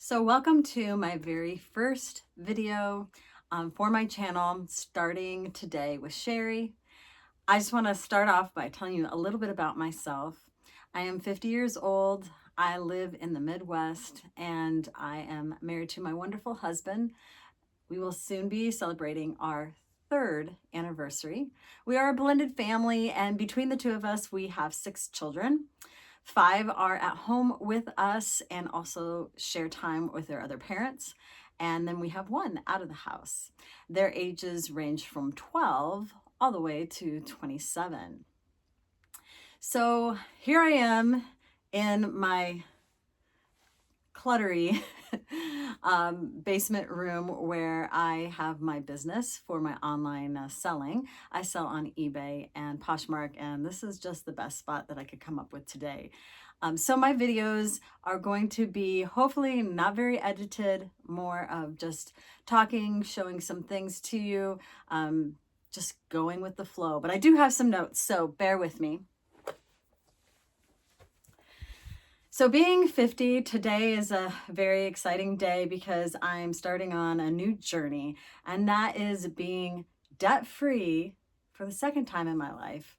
So welcome to my very first video for my channel, starting today with Cheri. I just want to start off by telling you a little bit about myself. I am 50 years old. I live in the Midwest and I am married to my wonderful husband. We will soon be celebrating our third anniversary. We are a blended family, and between the two of us, we have 6 children. 5 are at home with us and also share time with their other parents. And then we have 1 out of the house. Their ages range from 12 all the way to 27. So here I am in my cluttery basement room where I have my business for my online selling. I sell on eBay and Poshmark, and this is just the best spot that I could come up with today. So my videos are going to be hopefully not very edited, more of just talking, showing some things to you, just going with the flow. But I do have some notes, so bear with me. So being 50 today is a very exciting day because I'm starting on a new journey, and that is being debt-free for the second time in my life,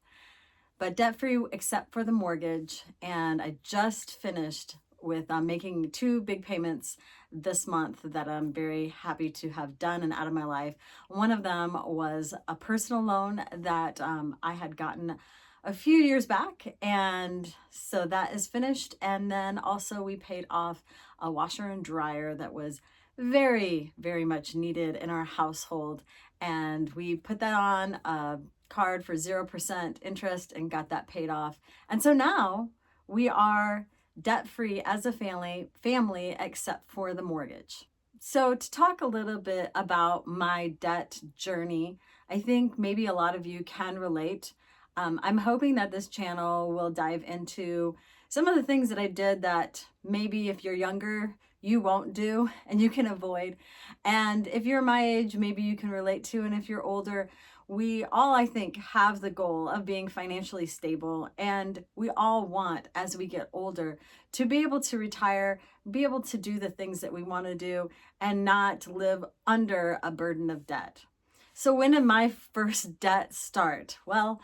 but debt-free except for the mortgage. And I just finished with making 2 big payments this month that I'm very happy to have done and out of my life. One of them was a personal loan that I had gotten a few years back, and so that is finished. And then also we paid off a washer and dryer that was very, very much needed in our household, and we put that on a card for 0% interest and got that paid off. And so now we are debt-free as a family except for the mortgage. So to talk a little bit about my debt journey, I think maybe a lot of you can relate. I'm hoping that this channel will dive into some of the things that I did that maybe if you're younger, you won't do and you can avoid. And if you're my age, maybe you can relate to. And if you're older, we all, I think, have the goal of being financially stable. And we all want, as we get older, to be able to retire, be able to do the things that we want to do and not live under a burden of debt. So when did my first debt start? Well,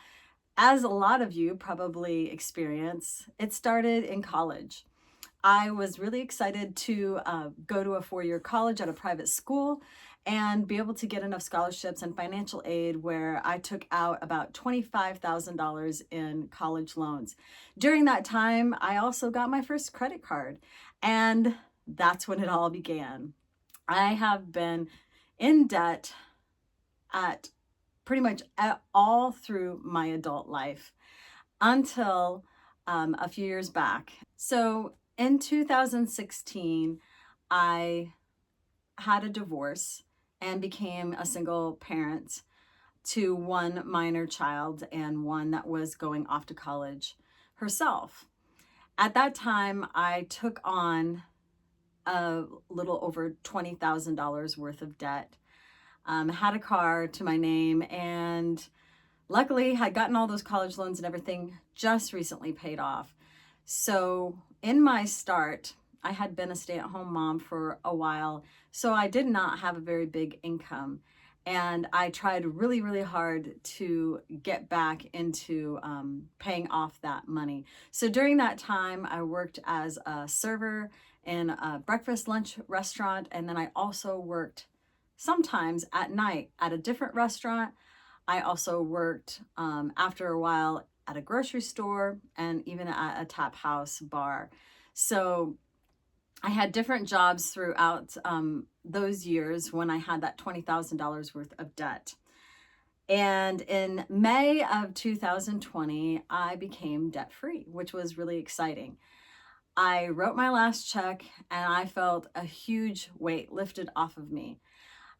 as a lot of you probably experience, it started in college. I was really excited to go to a 4-year college at a private school and be able to get enough scholarships and financial aid where I took out about $25,000 in college loans. During that time, I also got my first credit card, and that's when it all began. I have been in debt at pretty much all through my adult life until a few years back. So in 2016, I had a divorce and became a single parent to 1 minor child and 1 that was going off to college herself. At that time, I took on a little over $20,000 worth of debt. Had a car to my name, and luckily had gotten all those college loans and everything just recently paid off. So in my start, I had been a stay-at-home mom for a while, so I did not have a very big income. And I tried really, really hard to get back into paying off that money. So during that time, I worked as a server in a breakfast lunch restaurant, and then I also worked sometimes at night at a different restaurant. I also worked after a while at a grocery store and even at a tap house bar. So I had different jobs throughout those years when I had that $20,000 worth of debt. And in May of 2020, I became debt-free, which was really exciting. I wrote my last check and I felt a huge weight lifted off of me.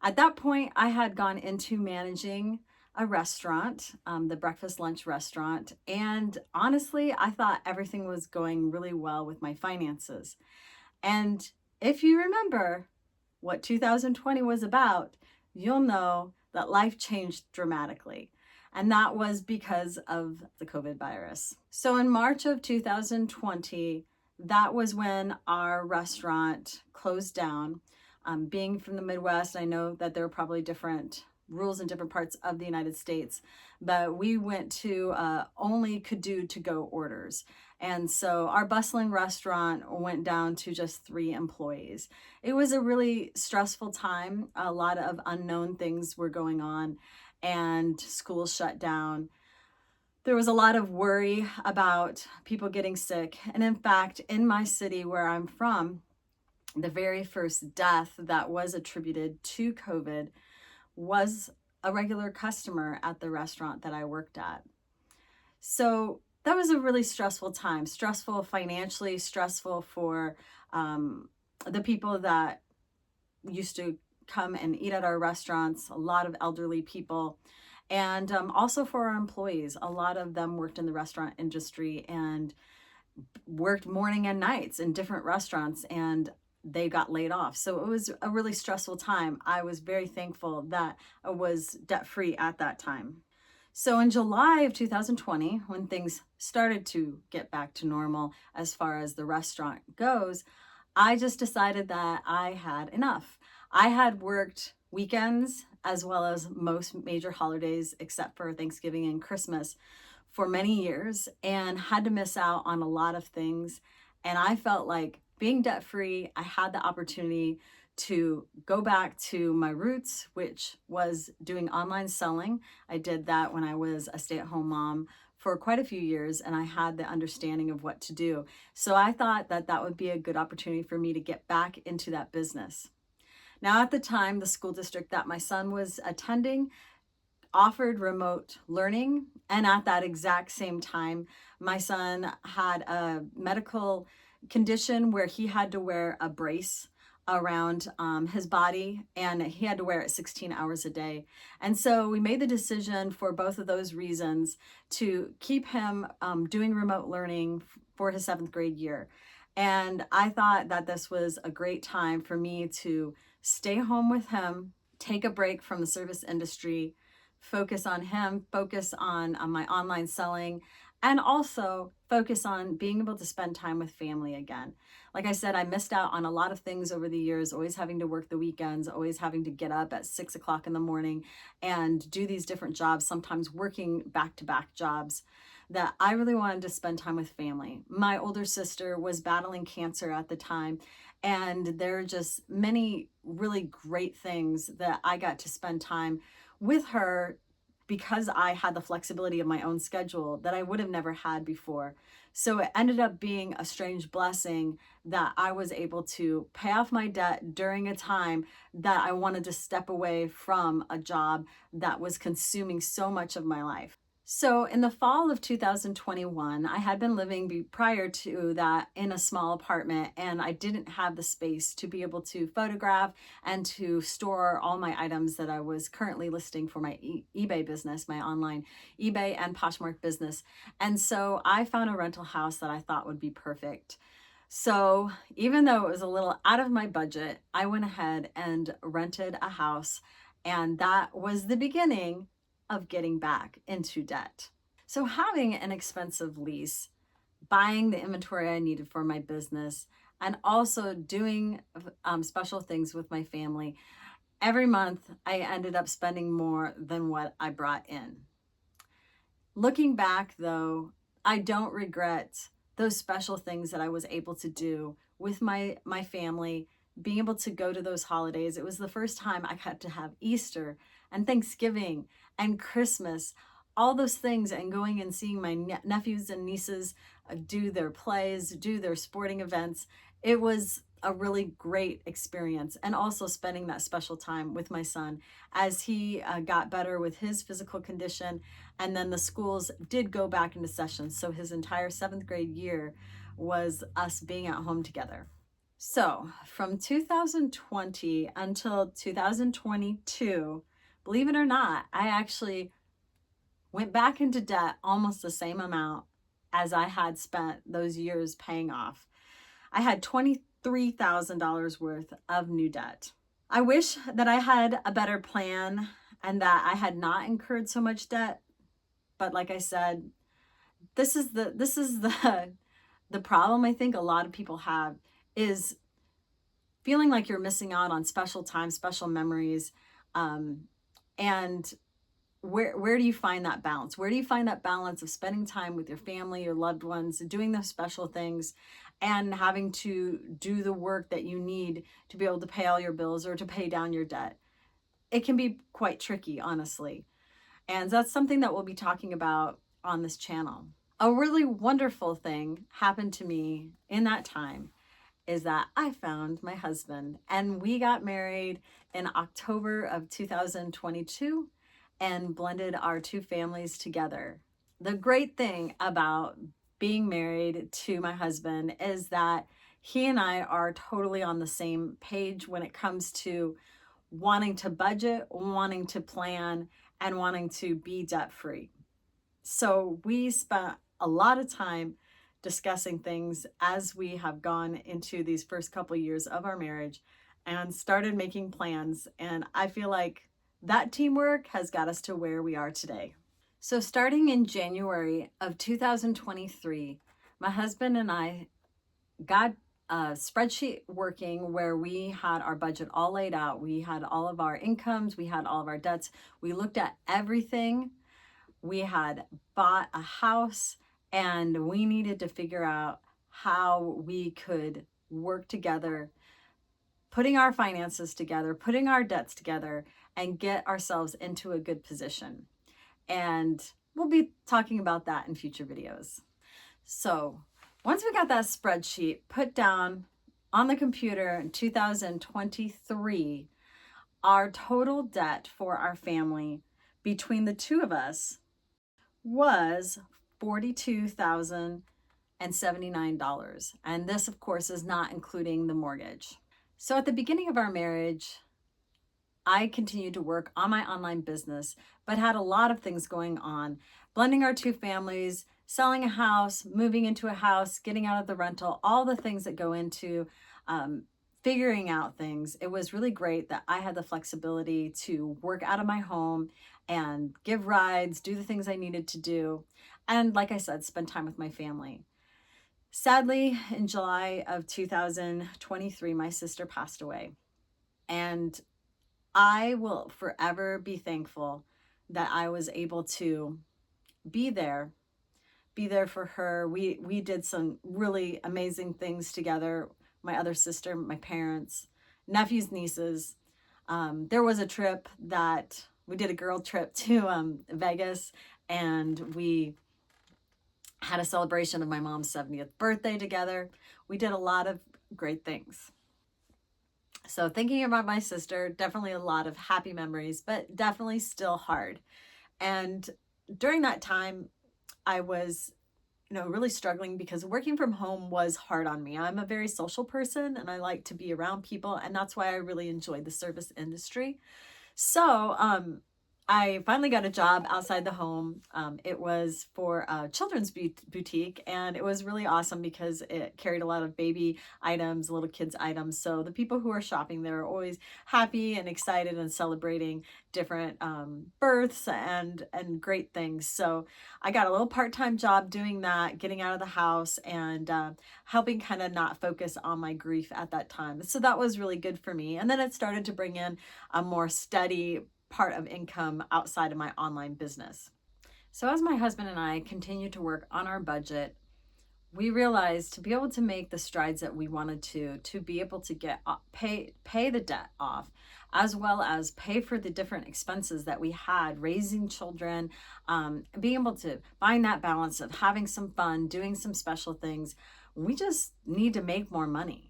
At that point, I had gone into managing a restaurant, the breakfast lunch restaurant, and honestly, I thought everything was going really well with my finances. And if you remember what 2020 was about, you'll know that life changed dramatically. And that was because of the COVID virus. So in March of 2020, that was when our restaurant closed down. Being from the Midwest, I know that there are probably different rules in different parts of the United States, but we went to only could do to go orders. And so our bustling restaurant went down to just 3 employees. It was a really stressful time. A lot of unknown things were going on, and schools shut down. There was a lot of worry about people getting sick. And in fact, in my city where I'm from, the very first death that was attributed to COVID was a regular customer at the restaurant that I worked at. So that was a really stressful time, stressful financially, stressful for the people that used to come and eat at our restaurants, a lot of elderly people, and also for our employees. A lot of them worked in the restaurant industry and worked morning and nights in different restaurants, and they got laid off. So it was a really stressful time. I was very thankful that I was debt free at that time. So in July of 2020, when things started to get back to normal as far as the restaurant goes, I just decided that I had enough. I had worked weekends as well as most major holidays except for Thanksgiving and Christmas for many years and had to miss out on a lot of things. And I felt like being debt free, I had the opportunity to go back to my roots, which was doing online selling. I did that when I was a stay-at-home mom for quite a few years, and I had the understanding of what to do. So I thought that that would be a good opportunity for me to get back into that business. Now, at the time, the school district that my son was attending offered remote learning, and at that exact same time, my son had a medical condition where he had to wear a brace around his body, and he had to wear it 16 hours a day. And so we made the decision for both of those reasons to keep him doing remote learning for his 7th grade year. And I thought that this was a great time for me to stay home with him, take a break from the service industry, focus on him, focus on my online selling, and also focus on being able to spend time with family again. Like I said, I missed out on a lot of things over the years, always having to work the weekends, always having to get up at 6 o'clock in the morning and do these different jobs, sometimes working back-to-back jobs, that I really wanted to spend time with family. My older sister was battling cancer at the time, and there are just many really great things that I got to spend time with her because I had the flexibility of my own schedule that I would have never had before. So it ended up being a strange blessing that I was able to pay off my debt during a time that I wanted to step away from a job that was consuming so much of my life. So in the fall of 2021, I had been living prior to that in a small apartment, and I didn't have the space to be able to photograph and to store all my items that I was currently listing for my eBay business, my online eBay and Poshmark business. And so I found a rental house that I thought would be perfect. So even though it was a little out of my budget, I went ahead and rented a house, and that was the beginning of getting back into debt. So having an expensive lease, buying the inventory I needed for my business, and also doing special things with my family, every month I ended up spending more than what I brought in. Looking back though, I don't regret those special things that I was able to do with my family, being able to go to those holidays. It was the first time I got to have Easter and Thanksgiving and Christmas, all those things, and going and seeing my nephews and nieces do their plays, do their sporting events. It was a really great experience, and also spending that special time with my son as he got better with his physical condition, and then the schools did go back into session. So his entire 7th grade year was us being at home together. So from 2020 until 2022, believe it or not, I actually went back into debt almost the same amount as I had spent those years paying off. I had $23,000 worth of new debt. I wish that I had a better plan and that I had not incurred so much debt. But like I said, this is the the problem I think a lot of people have is feeling like you're missing out on special times, special memories. Um, and where do you find that balance? Where do you find that balance of spending time with your family, your loved ones, doing those special things, and having to do the work that you need to be able to pay all your bills or to pay down your debt? It can be quite tricky, honestly. And that's something that we'll be talking about on this channel. A really wonderful thing happened to me in that time is that I found my husband, and we got married in October of 2022 and blended our two families together. The great thing about being married to my husband is that he and I are totally on the same page when it comes to wanting to budget, wanting to plan, and wanting to be debt free. So we spent a lot of time discussing things as we have gone into these first couple years of our marriage and started making plans. And I feel like that teamwork has got us to where we are today. So starting in January of 2023, my husband and I got a spreadsheet working where we had our budget all laid out. We had all of our incomes, we had all of our debts. We looked at everything. We had bought a house and we needed to figure out how we could work together, putting our finances together, putting our debts together, and get ourselves into a good position. And we'll be talking about that in future videos. So once we got that spreadsheet put down on the computer in 2023, our total debt for our family between the two of us was $42,079. And this, of course, is not including the mortgage. So at the beginning of our marriage, I continued to work on my online business, but had a lot of things going on, blending our two families, selling a house, moving into a house, getting out of the rental, all the things that go into figuring out things. It was really great that I had the flexibility to work out of my home and give rides, do the things I needed to do. And like I said, spend time with my family. Sadly, in July of 2023, my sister passed away. And I will forever be thankful that I was able to be there for her. We did some really amazing things together. My other sister, my parents, nephews, nieces. There was a trip that we did, a girl trip to Vegas, and we had a celebration of my mom's 70th birthday together. We did a lot of great things. So thinking about my sister, definitely a lot of happy memories, but definitely still hard. And during that time, I was really struggling because working from home was hard on me. I'm a very social person and I like to be around people, and that's why I really enjoyed the service industry. So I finally got a job outside the home. It was for a children's boutique, and it was really awesome because it carried a lot of baby items, little kids items. So the people who are shopping there are always happy and excited and celebrating different births and great things. So I got a little part-time job doing that, getting out of the house and helping kind of not focus on my grief at that time. So that was really good for me. And then it started to bring in a more steady part of income outside of my online business. So as my husband and I continued to work on our budget, we realized to be able to make the strides that we wanted to be able to get pay the debt off, as well as pay for the different expenses that we had, raising children, being able to find that balance of having some fun, doing some special things. We just need to make more money.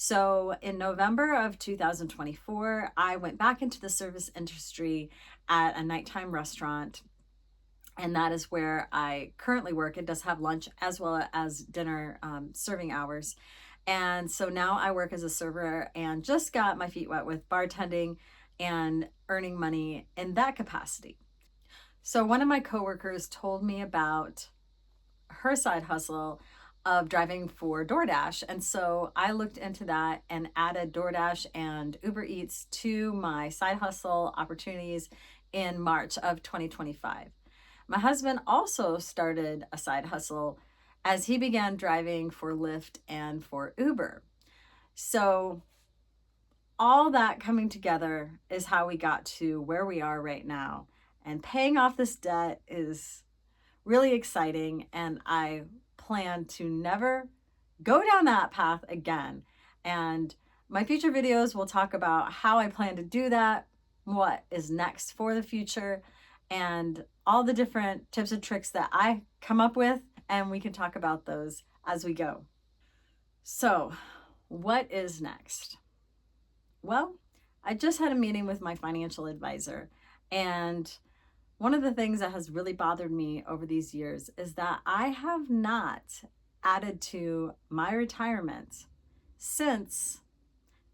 So in November of 2024, I went back into the service industry at a nighttime restaurant. And that is where I currently work. It does have lunch as well as dinner serving hours. And so now I work as a server and just got my feet wet with bartending and earning money in that capacity. So one of my coworkers told me about her side hustle of driving for DoorDash. And so I looked into that and added DoorDash and Uber Eats to my side hustle opportunities in March of 2025. My husband also started a side hustle as he began driving for Lyft and for Uber. So all that coming together is how we got to where we are right now. And paying off this debt is really exciting, and I plan to never go down that path again. And my future videos will talk about how I plan to do that, what is next for the future, and all the different tips and tricks that I come up with, and we can talk about those as we go. So, what is next? Well, I just had a meeting with my financial advisor, and one of the things that has really bothered me over these years is that I have not added to my retirement since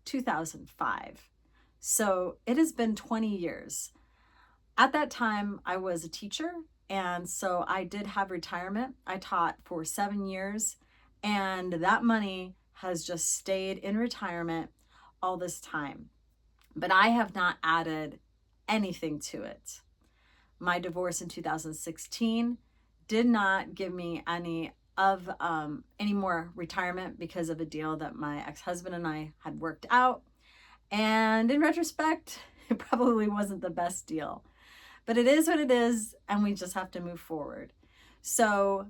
2005. So it has been 20 years. At that time, I was a teacher, and so I did have retirement. I taught for 7 years, and that money has just stayed in retirement all this time. But I have not added anything to it. My divorce in 2016 did not give me any more retirement because of a deal that my ex-husband and I had worked out. And in retrospect, it probably wasn't the best deal. But it is what it is, and we just have to move forward. So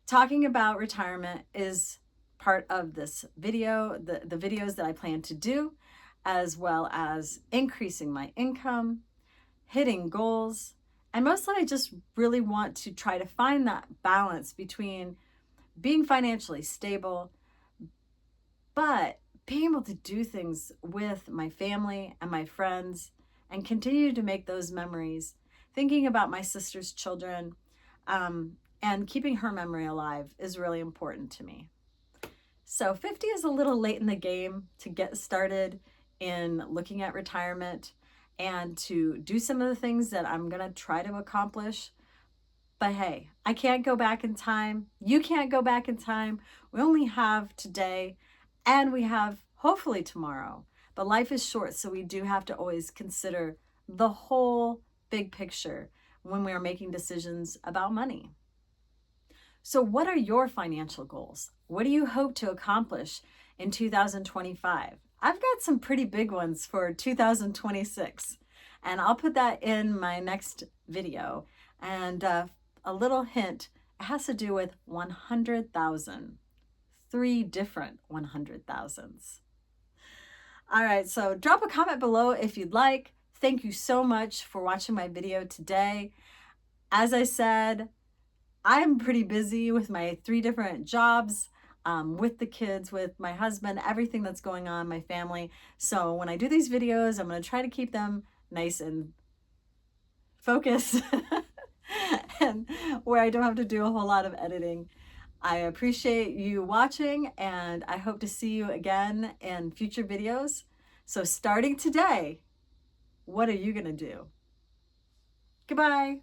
talking about retirement is part of this video, the videos that I plan to do, as well as increasing my income, hitting goals. And mostly I just really want to try to find that balance between being financially stable, but being able to do things with my family and my friends and continue to make those memories, thinking about my sister's children, and keeping her memory alive is really important to me. So 50 is a little late in the game to get started in looking at retirement and to do some of the things that I'm going to try to accomplish. But hey, I can't go back in time. You can't go back in time. We only have today, and we have hopefully tomorrow. But life is short, so we do have to always consider the whole big picture when we are making decisions about money. So what are your financial goals? What do you hope to accomplish in 2025? I've got some pretty big ones for 2026, and I'll put that in my next video. And a little hint, it has to do with 100,000, 3 different 100,000s. All right, so drop a comment below if you'd like. Thank you so much for watching my video today. As I said, I'm pretty busy with my 3 different jobs, with the kids, with my husband, everything that's going on in my family. So when I do these videos, I'm going to try to keep them nice and focused and where I don't have to do a whole lot of editing. I appreciate you watching, and I hope to see you again in future videos. So starting today, what are you going to do? Goodbye.